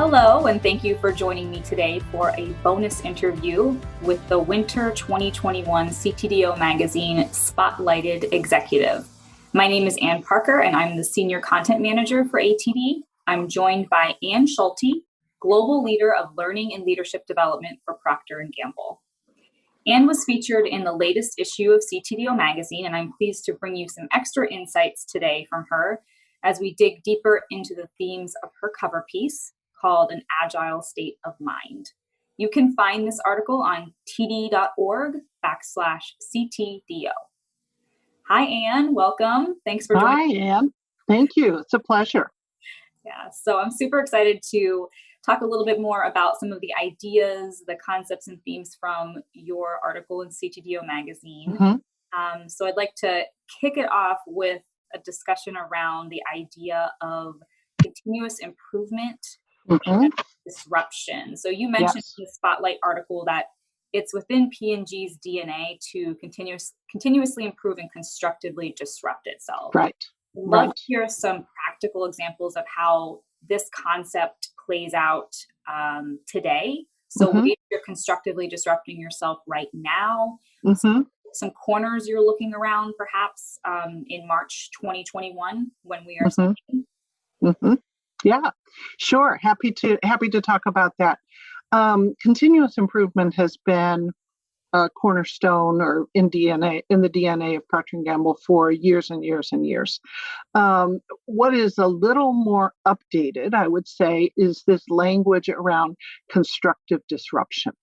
Hello, and thank you for joining me today for a bonus interview with the Winter 2021 CTDO Magazine Spotlighted Executive. My name is Ann Parker, and I'm the Senior Content Manager for ATD. I'm joined by Schulte, Global Leader of Learning and Leadership Development for Procter Gamble. Ann was featured in the latest issue of CTDO Magazine, and I'm pleased to bring you some extra insights today from her as we dig deeper into the themes of her cover piece, called An Agile State of Mind. You can find this article on td.org/CTDO. Hi, Ann. Welcome. Thanks for joining. Hi, Ann. Thank you. It's a pleasure. Yeah, so I'm super excited to talk a little bit more about some of the ideas, the concepts and themes from your article in CTDO Magazine. So I'd like to kick it off with a discussion around the idea of continuous improvement and disruption. So you mentioned in the Spotlight article that it's within P&G's DNA to continuously improve and constructively disrupt itself. Right. Love to hear some practical examples of how this concept plays out today. So maybe you're constructively disrupting yourself right now. Some corners you're looking around perhaps in March 2021 when we are speaking. Yeah, sure. Happy to talk about that. Continuous improvement has been a cornerstone or in the DNA of Procter Gamble for years and years and years. What is a little more updated, I would say, is this language around constructive disruption.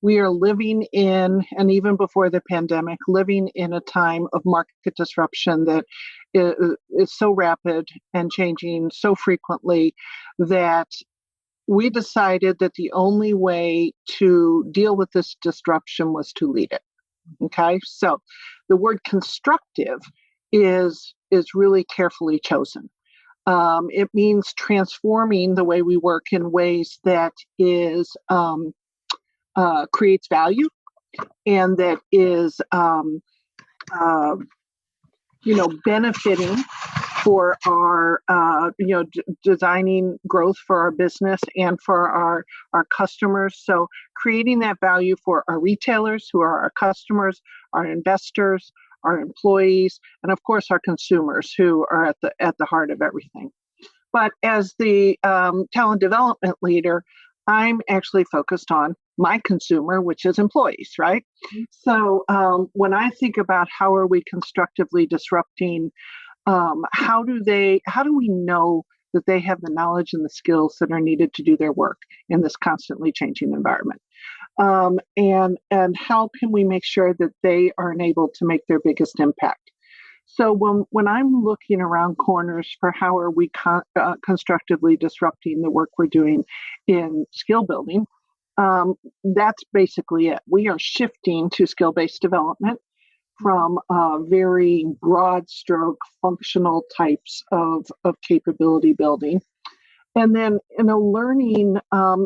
We are living in, and even before the pandemic, living in a time of market disruption that is so rapid and changing so frequently that we decided that the only way to deal with this disruption was to lead it. Okay, so the word constructive is really carefully chosen. It means transforming the way we work in ways that creates value and that is benefiting for our designing growth for our business and for our customers. So creating that value for our retailers, who are our customers, our investors, our employees, and of course our consumers, who are at the heart of everything. But as the talent development leader, I'm actually focused on my consumer, which is employees, right? So when I think about how are we constructively disrupting, how do we know that they have the knowledge and the skills that are needed to do their work in this constantly changing environment? And how can we make sure that they are enabled to make their biggest impact? So when I'm looking around corners for how are we constructively disrupting the work we're doing in skill building, that's basically it. We are shifting to skill-based development from very broad stroke functional types of capability building. And then in a learning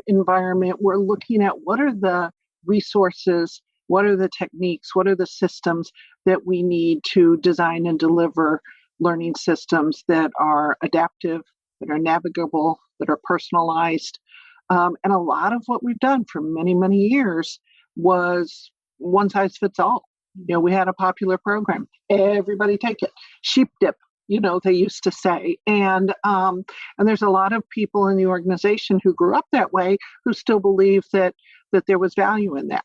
environment, we're looking at what are the resources, what are the techniques, what are the systems that we need to design and deliver learning systems that are adaptive, that are navigable, that are personalized. And a lot of what we've done for many, many years was one size fits all. We had a popular program. Everybody take it. Sheep dip, they used to say. And there's a lot of people in the organization who grew up that way who still believe that there was value in that.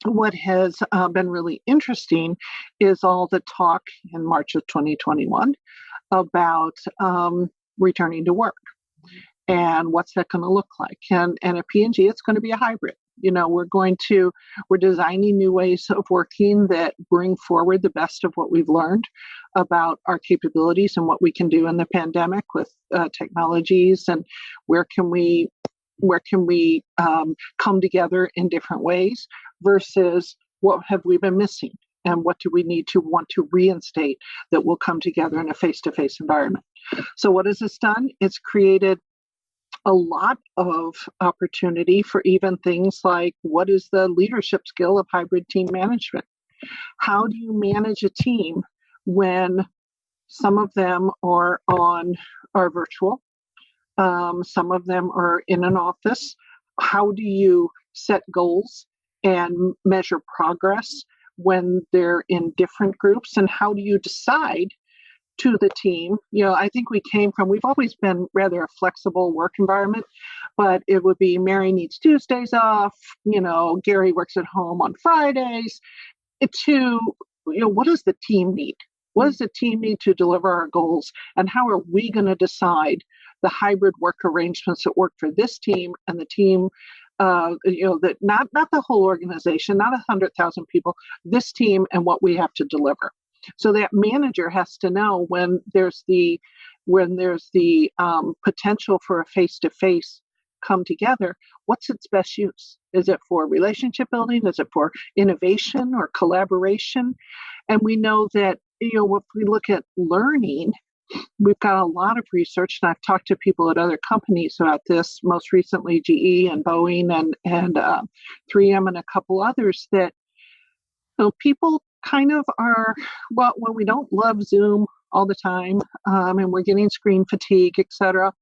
What has been really interesting is all the talk in March of 2021 about returning to work. And what's that going to look like? And at P&G, it's going to be a hybrid. We're designing new ways of working that bring forward the best of what we've learned about our capabilities and what we can do in the pandemic with technologies, and where can we come together in different ways versus what have we been missing and what do we need to want to reinstate that will come together in a face-to-face environment. So what has this done? It's created a lot of opportunity for even things like what is the leadership skill of hybrid team management? How do you manage a team when some of them are virtual? Some of them are in an office. How do you set goals and measure progress when they're in different groups? And how do you decide to the team? I think we've always been rather a flexible work environment, but it would be Mary needs Tuesdays off, Gary works at home on Fridays, to, what does the team need? What does the team need to deliver our goals? And how are we going to decide the hybrid work arrangements that work for this team and the team, that not the whole organization, not 100,000 people, this team and what we have to deliver. So that manager has to know when there's the potential for a face-to-face come together, what's its best use? Is it for relationship building? Is it for innovation or collaboration? And we know that, if we look at learning, we've got a lot of research, and I've talked to people at other companies about this, most recently GE and Boeing and 3M and a couple others, that people kind of are, when we don't love Zoom all the time, and we're getting screen fatigue, et cetera,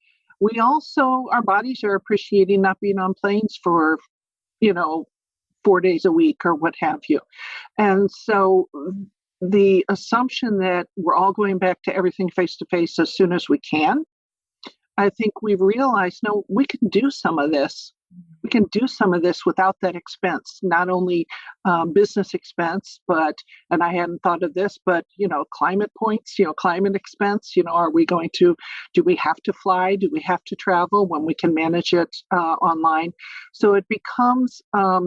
we also, our bodies are appreciating not being on planes for, 4 days a week or what have you. And so the assumption that we're all going back to everything face-to-face as soon as we can, I think we've realized, no, we can do some of this. We can do some of this without that expense, not only business expense, and I hadn't thought of this, but, climate points, climate expense, do we have to fly? Do we have to travel when we can manage it online? So it becomes a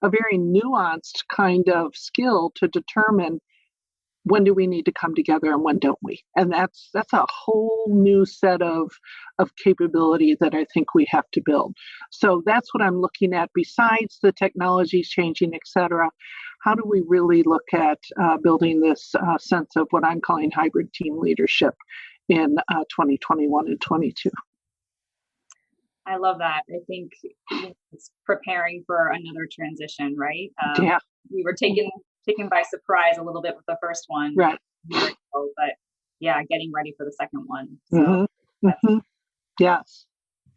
very nuanced kind of skill to determine when do we need to come together and when don't we? And that's a whole new set of capability that I think we have to build. So that's what I'm looking at. Besides the technologies changing, et cetera, how do we really look at building this sense of what I'm calling hybrid team leadership in 2021 and 22? I love that. I think it's preparing for another transition, right? Yeah. We were taken by surprise a little bit with the first one, right? But yeah, getting ready for the second one. So Yes,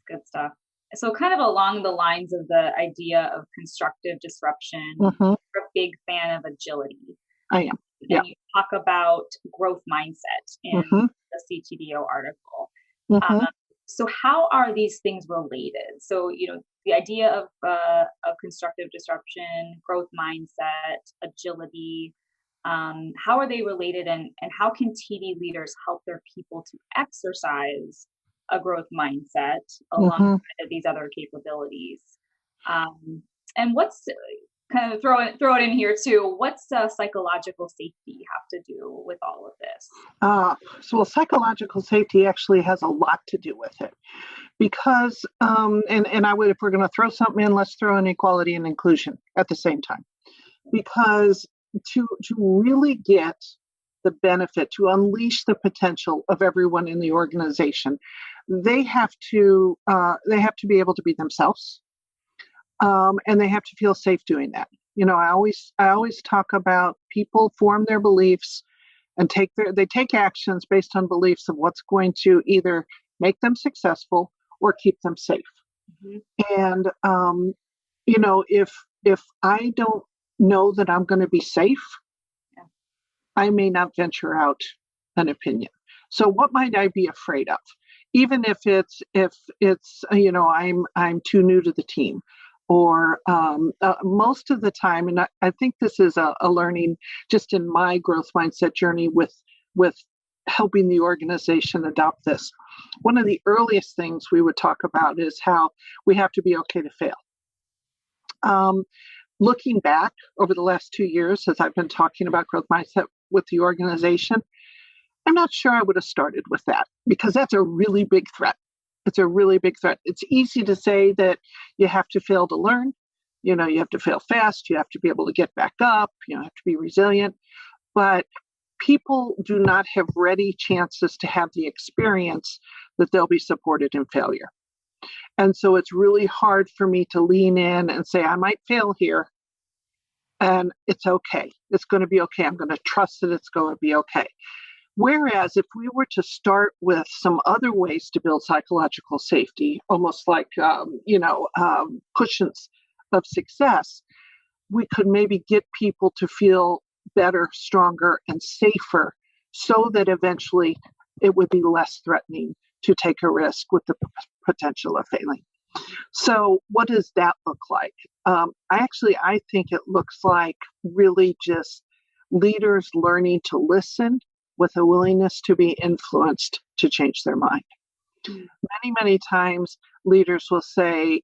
good stuff. So kind of along the lines of the idea of constructive disruption, you're a big fan of agility. I am. And you talk about growth mindset in the CTDO article. So how are these things related? So, the idea of constructive disruption, growth mindset, agility, how are they related, and how can TD leaders help their people to exercise a growth mindset alongside these other capabilities? And what's kind of throw it in here too. What's psychological safety have to do with all of this? So psychological safety actually has a lot to do with it, because and I would, if we're going to throw something in, let's throw in equality and inclusion at the same time, because to really get the benefit, to unleash the potential of everyone in the organization, they have to be able to be themselves. And they have to feel safe doing that. I always talk about people form their beliefs and they take actions based on beliefs of what's going to either make them successful or keep them safe. And if I don't know that I'm going to be safe, I may not venture out an opinion. So what might I be afraid of? Even if it's I'm too new to the team, or most of the time, and I think this is a learning just in my growth mindset journey with helping the organization adopt this. One of the earliest things we would talk about is how we have to be okay to fail. Looking back over the last 2 years, as I've been talking about growth mindset with the organization, I'm not sure I would have started with that, because that's a really big threat. It's a really big threat. It's easy to say that you have to fail to learn. You have to fail fast. You have to be able to get back up. You have to be resilient. But people do not have ready chances to have the experience that they'll be supported in failure. And so it's really hard for me to lean in and say, I might fail here, and it's okay. It's going to be okay. I'm going to trust that it's going to be okay. Whereas if we were to start with some other ways to build psychological safety, almost like, cushions of success, we could maybe get people to feel better, stronger, and safer so that eventually it would be less threatening to take a risk with the potential of failing. So what does that look like? I think it looks like really just leaders learning to listen with a willingness to be influenced to change their mind. Many, many times leaders will say,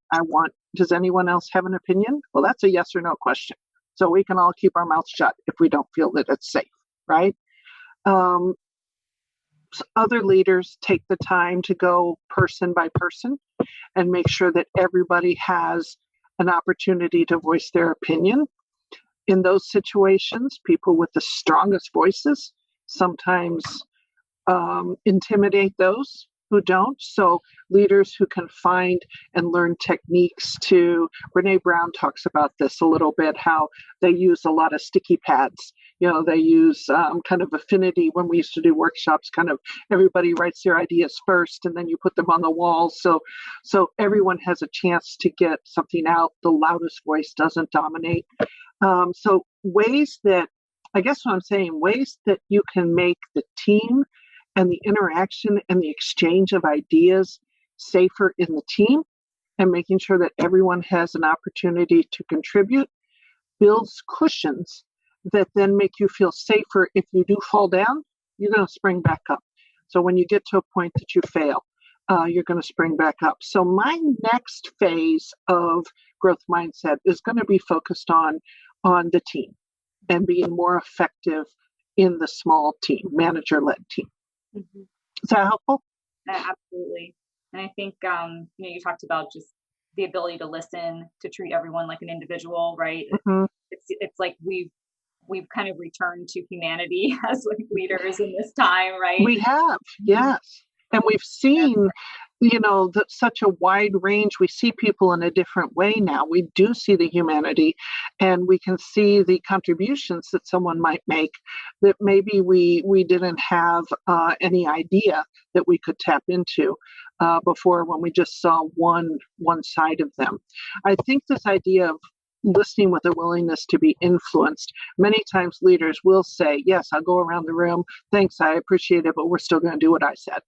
does anyone else have an opinion? Well, that's a yes or no question. So we can all keep our mouths shut if we don't feel that it's safe, right? Other leaders take the time to go person by person and make sure that everybody has an opportunity to voice their opinion. In those situations, people with the strongest voices sometimes intimidate those who don't. So leaders who can find and learn techniques Brene Brown talks about this a little bit, how they use a lot of sticky pads. They use kind of affinity. When we used to do workshops, kind of everybody writes their ideas first and then you put them on the walls. So everyone has a chance to get something out. The loudest voice doesn't dominate. So ways that you can make the team and the interaction and the exchange of ideas safer in the team, and making sure that everyone has an opportunity to contribute, builds cushions that then make you feel safer. If you do fall down, you're going to spring back up. So when you get to a point that you fail, you're going to spring back up. So my next phase of growth mindset is going to be focused on the team and being more effective in the small team, manager-led team. Mm-hmm. Is that helpful? Absolutely. And I think, you talked about just the ability to listen, to treat everyone like an individual, right? Mm-hmm. It's like we've kind of returned to humanity as like leaders in this time, right? We have, yes. And we've seen, such a wide range. We see people in a different way now. We do see the humanity, and we can see the contributions that someone might make that maybe we didn't have any idea that we could tap into before, when we just saw one side of them. I think this idea of listening with a willingness to be influenced. Many times leaders will say, yes, I'll go around the room. Thanks, I appreciate it, but we're still going to do what I said.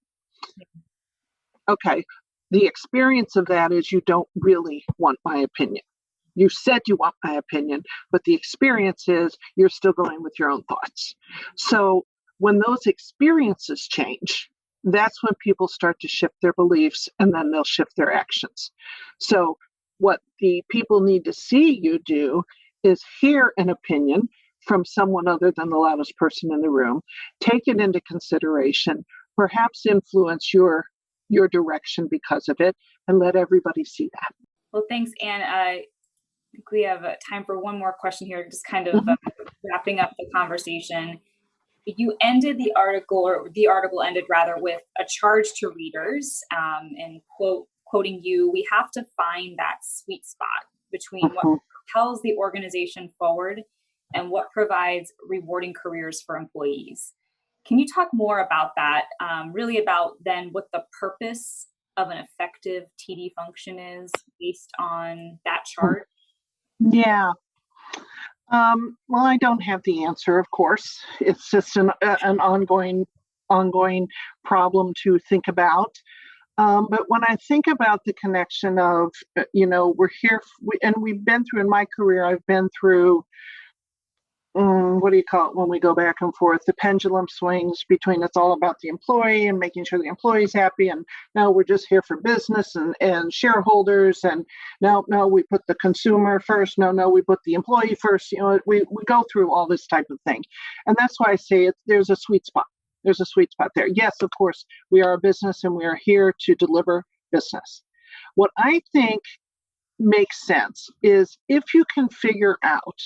Okay. The experience of that is you don't really want my opinion. You said you want my opinion, but the experience is you're still going with your own thoughts. So when those experiences change, that's when people start to shift their beliefs, and then they'll shift their actions. So what the people need to see you do is hear an opinion from someone other than the loudest person in the room, take it into consideration, perhaps influence your direction because of it, and let everybody see that. Well, thanks, Anne. I think we have time for one more question here, just kind of wrapping up the conversation. You ended the article, or the article ended rather, with a charge to readers, and quoting you, we have to find that sweet spot between what propels the organization forward and what provides rewarding careers for employees. Can you talk more about that, really about then what the purpose of an effective TD function is based on that chart? Yeah. Well, I don't have the answer, of course. It's just an ongoing problem to think about. But when I think about the connection of, we're here, and we've been through, in my career, I've been through, what do you call it when we go back and forth? The pendulum swings between it's all about the employee and making sure the employee's happy, and now we're just here for business and shareholders, and no, we put the consumer first, no, we put the employee first. We go through all this type of thing. And that's why I say there's a sweet spot. There's a sweet spot there. Yes, of course, we are a business and we are here to deliver business. What I think makes sense is if you can figure out,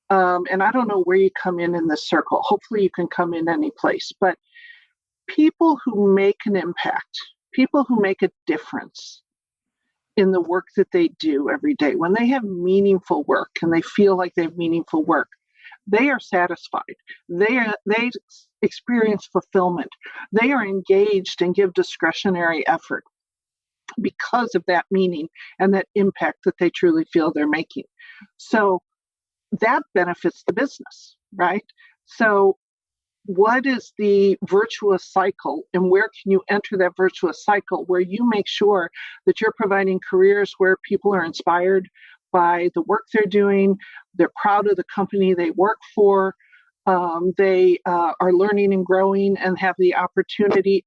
and I don't know where you come in this circle. Hopefully you can come in any place. But people who make an impact, people who make a difference in the work that they do every day, when they have meaningful work and they feel like they have meaningful work, they are satisfied. They experience fulfillment. They are engaged and give discretionary effort because of that meaning and that impact that they truly feel they're making. So that benefits the business, right? So what is the virtuous cycle, and where can you enter that virtuous cycle where you make sure that you're providing careers where people are inspired by the work they're doing, they're proud of the company they work for, they are learning and growing and have the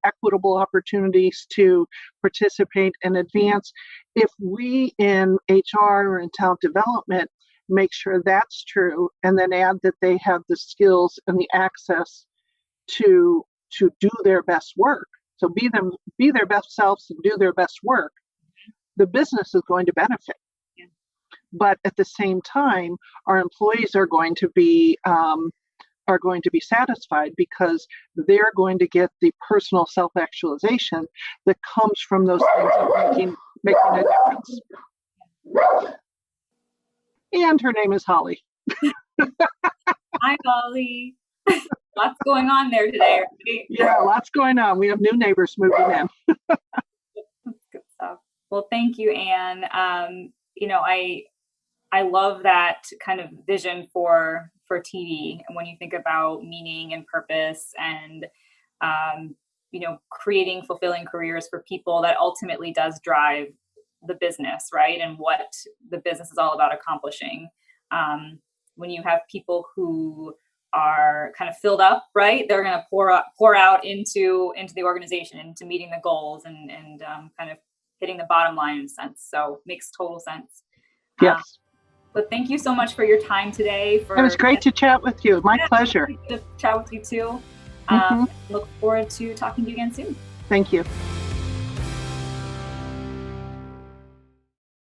equitable opportunities to participate and advance. If we in HR or in talent development make sure that's true, and then add that they have the skills and the access to do their best work, so be their best selves and do their best work, the business is going to benefit. Yeah. But at the same time, our employees are going to be satisfied because they're going to get the personal self-actualization that comes from those things of making a difference. And her name is Holly. Hi, Holly. Lots going on there today, right? Yeah, lots going on. We have new neighbors moving in. That's good stuff. Well, thank you, Anne. I love that kind of vision for TV, and when you think about meaning and purpose and creating fulfilling careers for people, that ultimately does drive the business, right? And what the business is all about accomplishing. When you have people who are kind of filled up, right, they're going to pour out into the organization, into meeting the goals and kind of hitting the bottom line in a sense. So makes total sense. Yes. But thank you so much for your time today. It was great to chat with you. My pleasure. To chat with you too. Mm-hmm. Look forward to talking to you again soon. Thank you.